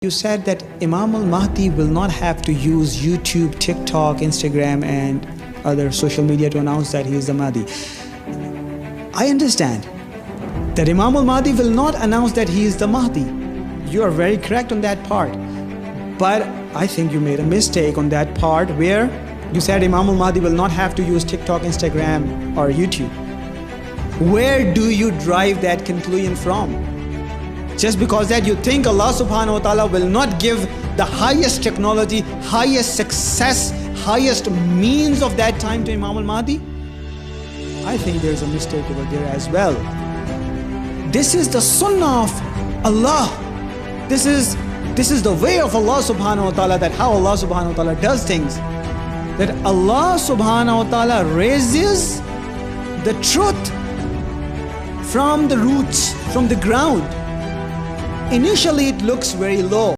You said that Imam al-Mahdi will not have to use YouTube, TikTok, Instagram and other social media to announce that he is the Mahdi. I understand that Imam al-Mahdi will not announce that he is the Mahdi. You are very correct on that part. But I think you made a mistake on that part where you said Imam al-Mahdi will not have to use TikTok, Instagram or YouTube. Where do you drive that conclusion from? Just because that you think Allah subhanahu wa ta'ala will not give the highest technology, highest success, highest means of that time to Imam al-Mahdi? I think there's a mistake over there as well. This is the sunnah of Allah. This is the way of Allah subhanahu wa ta'ala, that how Allah subhanahu wa ta'ala does things. That Allah subhanahu wa ta'ala raises the truth from the roots, from the ground. Initially it looks very low.